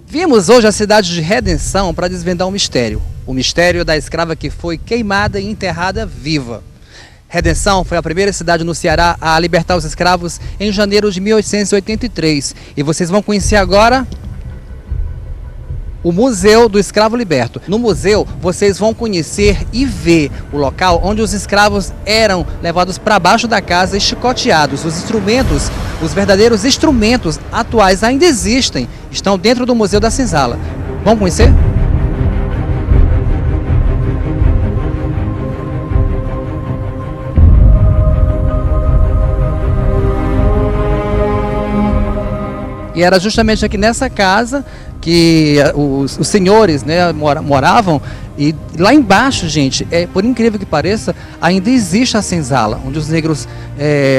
Vimos hoje a cidade de Redenção para desvendar um mistério. O mistério da escrava que foi queimada e enterrada viva. Redenção foi a primeira cidade no Ceará a libertar os escravos em janeiro de 1883. E vocês vão conhecer agora o Museu do Escravo Liberto. No museu, vocês vão conhecer e ver o local onde os escravos eram levados para baixo da casa e chicoteados. Os instrumentos, os verdadeiros instrumentos atuais ainda existem, estão dentro do Museu da Senzala. Vamos conhecer? E era justamente aqui nessa casa que os senhores, né, moravam. E lá embaixo, gente, por incrível que pareça, ainda existe a senzala, onde os negros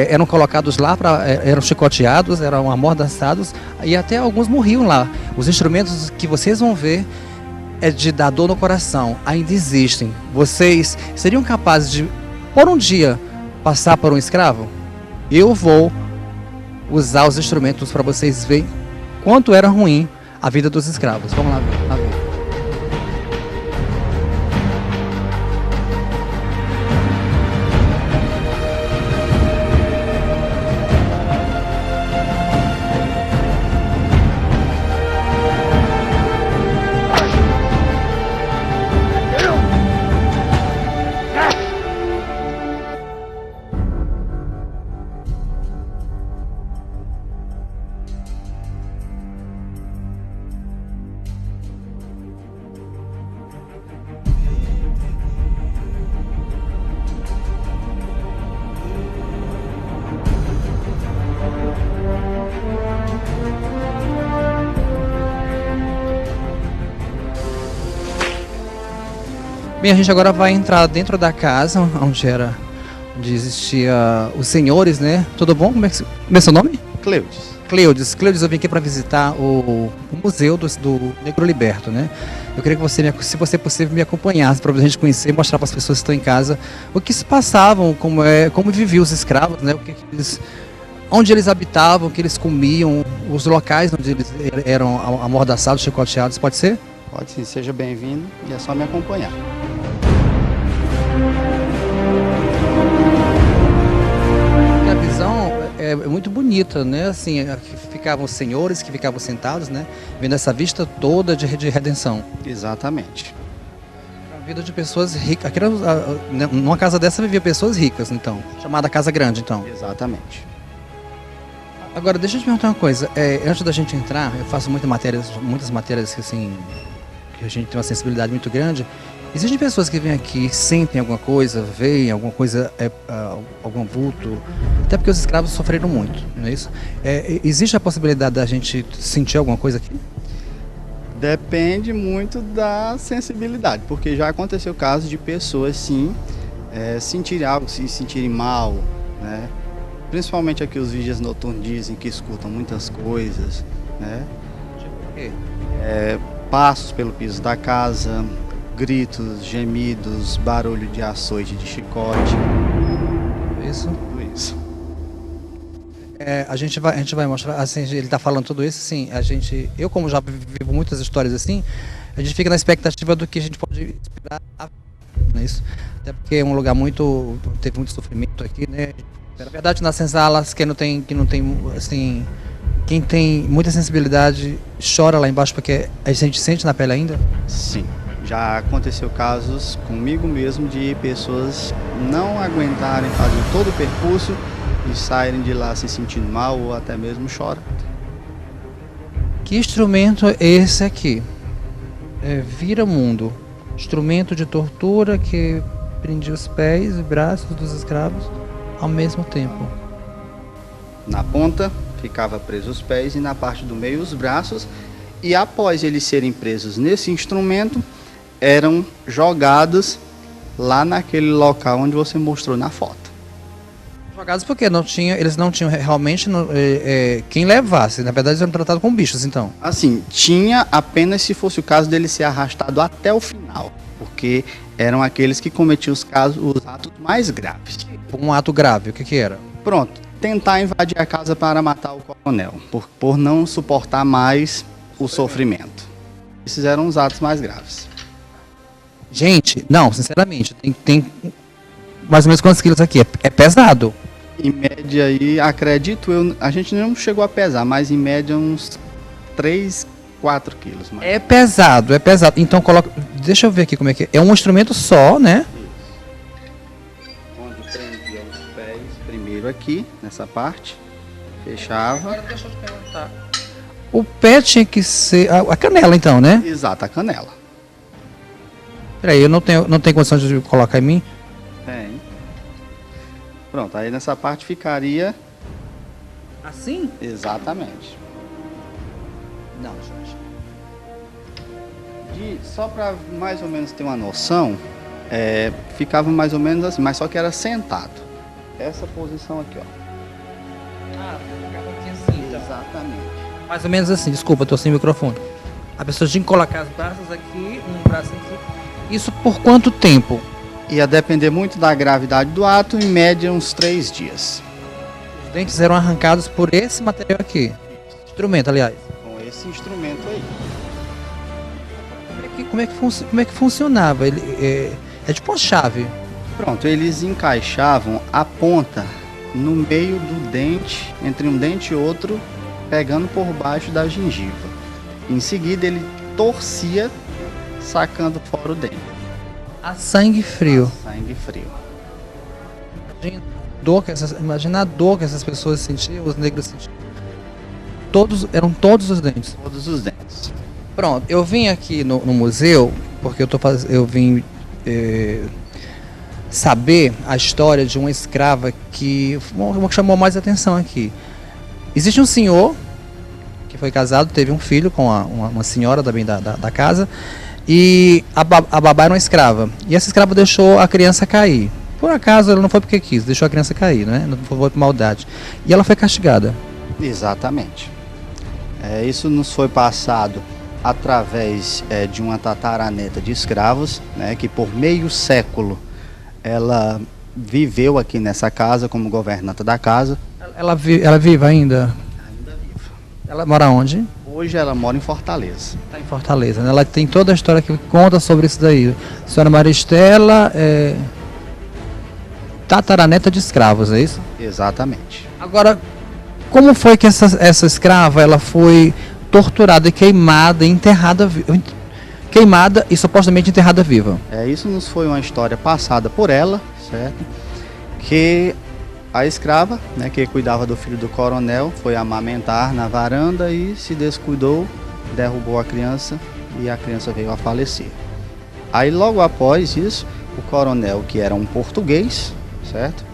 eram colocados lá, eram chicoteados, eram amordaçados e até alguns morriam lá. Os instrumentos que vocês vão ver é de dar dor no coração, ainda existem. Vocês seriam capazes de, por um dia, passar por um escravo? Eu vou usar os instrumentos para vocês verem quanto era ruim a vida dos escravos. Vamos lá ver. Bem, a gente agora vai entrar dentro da casa onde existia os senhores, né? Tudo bom? Como é seu nome? Cleudes. Cleudes, eu vim aqui para visitar o museu do Negro Liberto, né? Eu queria que você, se você possível, me acompanhasse para a gente conhecer e mostrar para as pessoas que estão em casa o que se passavam, como viviam os escravos, né? Onde eles habitavam, o que eles comiam, os locais onde eles eram amordaçados, chicoteados. Pode ser? Pode sim, seja bem-vindo e é só me acompanhar. A visão é muito bonita, né? Assim, ficavam os senhores que ficavam sentados, né? Vendo essa vista toda de redenção. Exatamente. A vida de pessoas ricas. Numa casa dessa vivia pessoas ricas, então. Chamada Casa Grande, então. Exatamente. Agora, deixa eu te perguntar uma coisa. Antes da gente entrar, eu faço muitas matérias que, assim, que a gente tem uma sensibilidade muito grande. Existem pessoas que vêm aqui, sentem alguma coisa, veem alguma coisa, algum vulto, até porque os escravos sofreram muito, não é isso? Existe a possibilidade da gente sentir alguma coisa aqui? Depende muito da sensibilidade, porque já aconteceu casos de pessoas, sim, sentirem algo, se sentirem mal, né? Principalmente aqui os vigias noturnos dizem que escutam muitas coisas, né? Tipo o quê? Passos pelo piso da casa, gritos, gemidos, barulho de açoite, de chicote. Isso? Tudo isso. A gente vai mostrar, assim, ele está falando tudo isso, assim, eu como já vivo muitas histórias assim, a gente fica na expectativa do que a gente pode esperar, não é isso? Até porque é um lugar teve muito sofrimento aqui, né? Na verdade, nas senzalas, quem não tem, assim, quem tem muita sensibilidade chora lá embaixo porque a gente sente na pele ainda? Sim. Já aconteceu casos comigo mesmo de pessoas não aguentarem fazer todo o percurso e saírem de lá se sentindo mal ou até mesmo choram. Que instrumento é esse aqui? Vira-mundo. Instrumento de tortura que prendia os pés e braços dos escravos ao mesmo tempo. Na ponta ficava preso os pés e na parte do meio os braços, e após eles serem presos nesse instrumento, eram jogados lá naquele local onde você mostrou na foto. Jogados porque eles não tinham realmente quem levasse. Na verdade, eles eram tratados como bichos, então. Assim, tinha apenas se fosse o caso dele ser arrastado até o final, porque eram aqueles que cometiam os atos mais graves. Um ato grave, o que era? Pronto, tentar invadir a casa para matar o coronel, por não suportar mais o sofrimento. Esses eram os atos mais graves. Gente, não, sinceramente, tem mais ou menos quantos quilos aqui? É pesado. Em média aí, acredito eu, a gente não chegou a pesar, mas em média uns 3, 4 quilos. Mais. É pesado, é pesado. Então coloca. Deixa eu ver aqui como é que é. É um instrumento só, né? Onde prendia os pés primeiro aqui, nessa parte. Fechava. Agora deixa eu te perguntar. O pé tinha que ser. A canela, então, né? Exato, a canela. Peraí, eu não tenho condição de colocar em mim. Tem. Pronto, aí nessa parte ficaria. Assim? Exatamente. Não, gente. Só para mais ou menos ter uma noção, ficava mais ou menos assim, mas só que era sentado. Essa posição aqui, ó. Ah, ficava aqui assim, então. Exatamente. Mais ou menos assim, desculpa, eu tô sem microfone. A pessoa tinha que colocar os braços aqui, um braço aqui. Isso por quanto tempo? Ia depender muito da gravidade do ato, em média uns 3 dias. Os dentes eram arrancados por esse material aqui. Instrumento, aliás. Com esse instrumento aí. Como é que funcionava? Ele, é tipo uma chave. Pronto, eles encaixavam a ponta no meio do dente, entre um dente e outro, pegando por baixo da gengiva. Em seguida ele torcia, sacando fora o dente. A sangue frio. Sangue frio. Imagina a dor que essas pessoas sentiam, os negros sentiam. Eram todos os dentes. Todos os dentes. Pronto, eu vim aqui no museu, porque eu vim saber a história de uma escrava que chamou mais atenção aqui. Existe um senhor que foi casado, teve um filho com uma senhora também da casa, e a babá era uma escrava. E essa escrava deixou a criança cair. Por acaso, ela não foi porque quis, deixou a criança cair, né? Não foi por maldade. E ela foi castigada. Exatamente. Isso nos foi passado através de uma tataraneta de escravos, né, que por meio século ela viveu aqui nessa casa como governanta da casa. Ela é viva ainda? Ainda viva. Ela mora onde? Hoje ela mora em Fortaleza. Está em Fortaleza, né? Ela tem toda a história que conta sobre isso daí. A senhora Maristela tataraneta de escravos, é isso? Exatamente. Agora, como foi que essa escrava ela foi torturada e queimada e enterrada queimada e supostamente enterrada viva? Isso nos foi uma história passada por ela, certo? Que a escrava, né, que cuidava do filho do coronel, foi amamentar na varanda e se descuidou, derrubou a criança e a criança veio a falecer. Aí logo após isso, o coronel, que era um português, certo?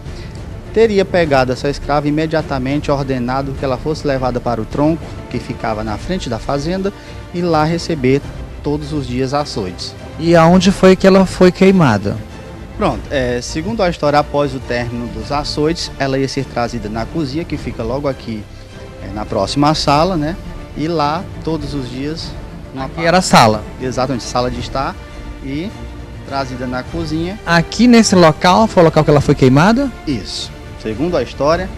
Teria pegado essa escrava e imediatamente ordenado que ela fosse levada para o tronco, que ficava na frente da fazenda, e lá receber todos os dias açoites. E aonde foi que ela foi queimada? Pronto, segundo a história, após o término dos açoites, ela ia ser trazida na cozinha, que fica logo aqui na próxima sala, né? E lá, todos os dias... Aqui era a sala. Exatamente, sala de estar, e trazida na cozinha. Aqui nesse local, foi o local que ela foi queimada? Isso. Segundo a história,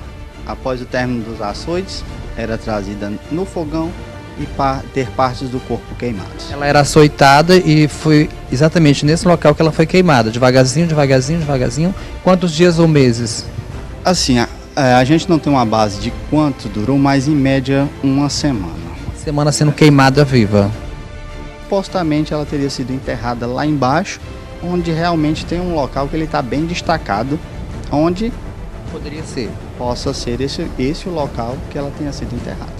após o término dos açoites, era trazida no fogão e ter partes do corpo queimadas. Ela era açoitada e foi exatamente nesse local que ela foi queimada, devagarzinho, devagarzinho, devagarzinho. Quantos dias ou meses? Assim, a gente não tem uma base de quanto durou, mas em média uma semana. Semana sendo queimada viva. Supostamente ela teria sido enterrada lá embaixo, onde realmente tem um local que ele está bem destacado, onde poderia ser. Possa ser esse o local que ela tenha sido enterrada.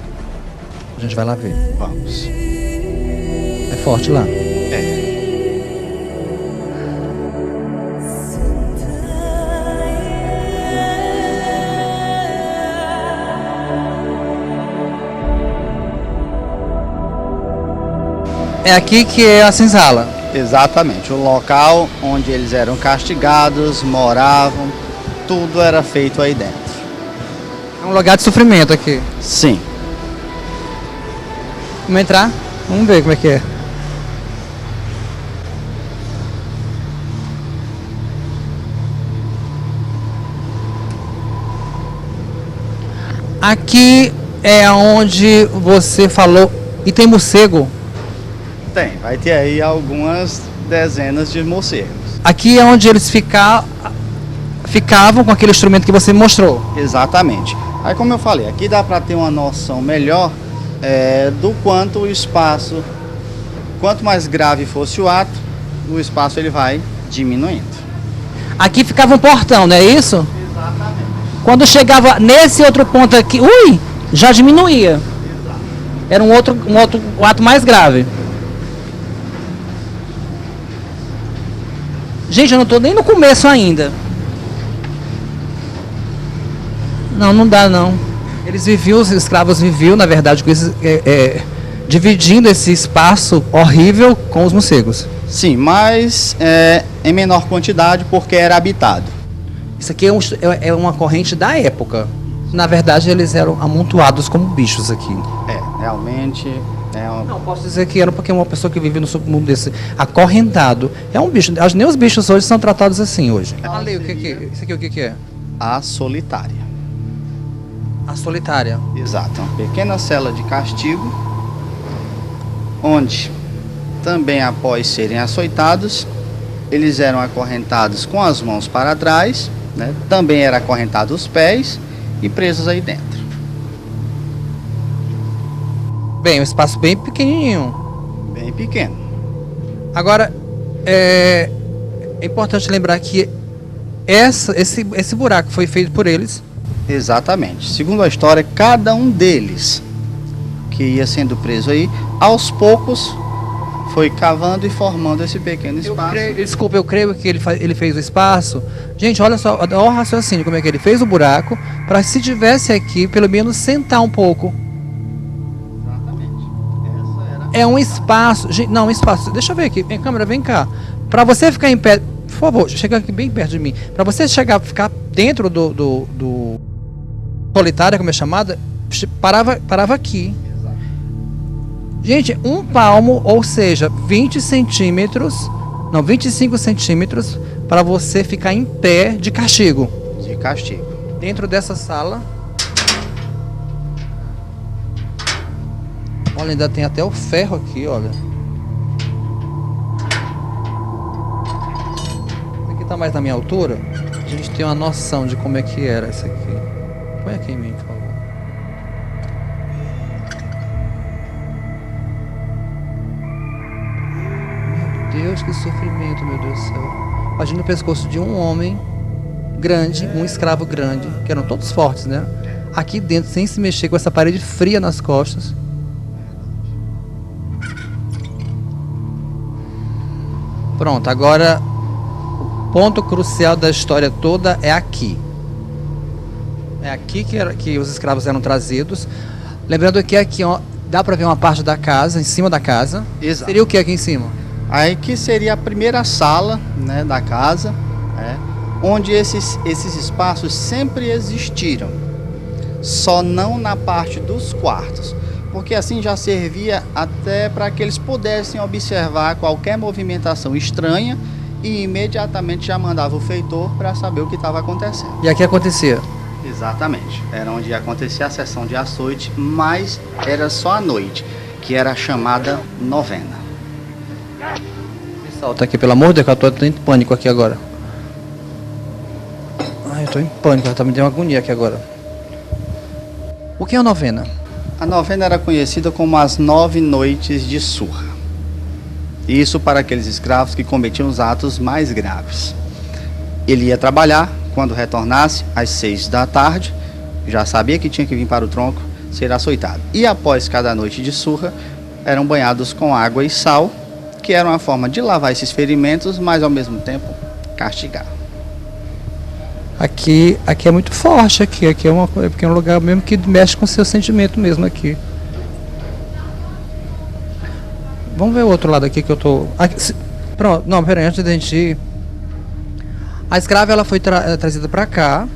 A gente vai lá ver. Vamos. É forte lá? É aqui que é a senzala. Exatamente, o local onde eles eram castigados, moravam, tudo era feito aí dentro. É um lugar de sofrimento aqui. Sim. Vamos entrar? Vamos ver como é que é. Aqui é onde você falou E tem morcego? Tem, vai ter aí algumas dezenas de morcegos. Aqui é onde eles ficavam com aquele instrumento que você me mostrou. Exatamente. Aí, como eu falei, aqui dá para ter uma noção melhor do quanto o espaço, quanto mais grave fosse o ato, o espaço ele vai diminuindo. Aqui ficava um portão, não é isso? Exatamente. Quando chegava nesse outro ponto aqui, já diminuía. Era um outro ato mais grave. Gente, eu não estou nem no começo ainda. Não dá não. Os escravos viviam, na verdade, com dividindo esse espaço horrível com os morcegos. Sim, mas em menor quantidade porque era habitado. Isso aqui é uma corrente da época. Na verdade, eles eram amontoados como bichos aqui. Realmente... Não, posso dizer que era porque uma pessoa que vive no submundo desse acorrentado é um bicho. Nem os bichos hoje são tratados assim hoje. Ali, isso aqui o que é? A solitária. A solitária. Exato, uma pequena cela de castigo, onde também após serem açoitados, eles eram acorrentados com as mãos para trás, né? Também era acorrentado os pés e presos aí dentro. Bem, um espaço bem pequenininho. Bem pequeno. Agora, é importante lembrar que esse buraco foi feito por eles. Exatamente. Segundo a história, cada um deles que ia sendo preso aí, aos poucos foi cavando e formando esse pequeno espaço. Eu creio que ele fez o espaço. Gente, olha só, olha o raciocínio, como é que ele fez o buraco, para se tivesse aqui, pelo menos sentar um pouco. É um espaço, gente, não, um espaço, deixa eu ver aqui, câmera, vem cá. Para você ficar em pé, por favor, chega aqui bem perto de mim. Para você ficar dentro do solitária, como é chamada, parava aqui. Gente, um palmo, ou seja, 20 centímetros, não, 25 centímetros, para você ficar em pé de castigo. De castigo. Dentro dessa sala. Olha, ainda tem até o ferro aqui, olha. Isso aqui tá mais na minha altura. A gente tem uma noção de como é que era isso aqui. Põe aqui em mim, por favor. Meu Deus, que sofrimento, meu Deus do céu. Imagina o pescoço de um homem grande, um escravo grande, que eram todos fortes, né? Aqui dentro, sem se mexer, com essa parede fria nas costas. Pronto, agora o ponto crucial da história toda é aqui. É aqui que os escravos eram trazidos. Lembrando que aqui, ó, dá para ver uma parte da casa, em cima da casa. Exato. Seria o que aqui em cima? Aí que seria a primeira sala, né, da casa, onde esses espaços sempre existiram. Só não na parte dos quartos. Porque assim já servia até para que eles pudessem observar qualquer movimentação estranha e imediatamente já mandava o feitor para saber o que estava acontecendo. E aqui acontecia? Exatamente. Era onde ia acontecer a sessão de açoite, mas era só à noite, que era a chamada novena. Me solta aqui, pelo amor de Deus, eu tô em pânico aqui agora. Ai, eu tô em pânico, me deu uma agonia aqui agora. O que é a novena? A novena era conhecida como as 9 noites de surra. Isso para aqueles escravos que cometiam os atos mais graves. Ele ia trabalhar, quando retornasse, às 6 da tarde, já sabia que tinha que vir para o tronco, ser açoitado. E após cada noite de surra, eram banhados com água e sal, que era uma forma de lavar esses ferimentos, mas ao mesmo tempo castigar. Aqui é muito forte, aqui é um lugar mesmo que mexe com o seu sentimento mesmo aqui. Vamos ver o outro lado aqui que eu tô... Aqui, pronto, não, peraí, antes da gente ir. A escrava, ela foi trazida pra cá,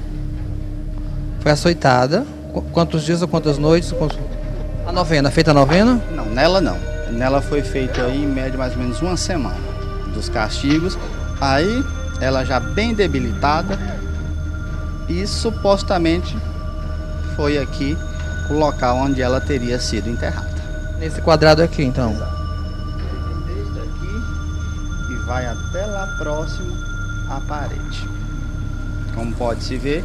foi açoitada. Quantos dias ou quantas noites? A novena, feita a novena? Não, nela não. Nela foi feita aí em média mais ou menos uma semana dos castigos. Aí, ela já bem debilitada, e supostamente foi aqui o local onde ela teria sido enterrada. Nesse quadrado aqui, então. Desde aqui e vai até lá próximo à parede. Como pode se ver,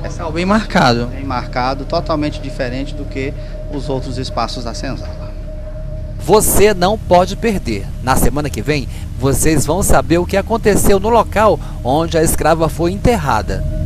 Local bem marcado. bem marcado, totalmente diferente do que os outros espaços da senzala. Você não pode perder. Na semana que vem, vocês vão saber o que aconteceu no local onde a escrava foi enterrada.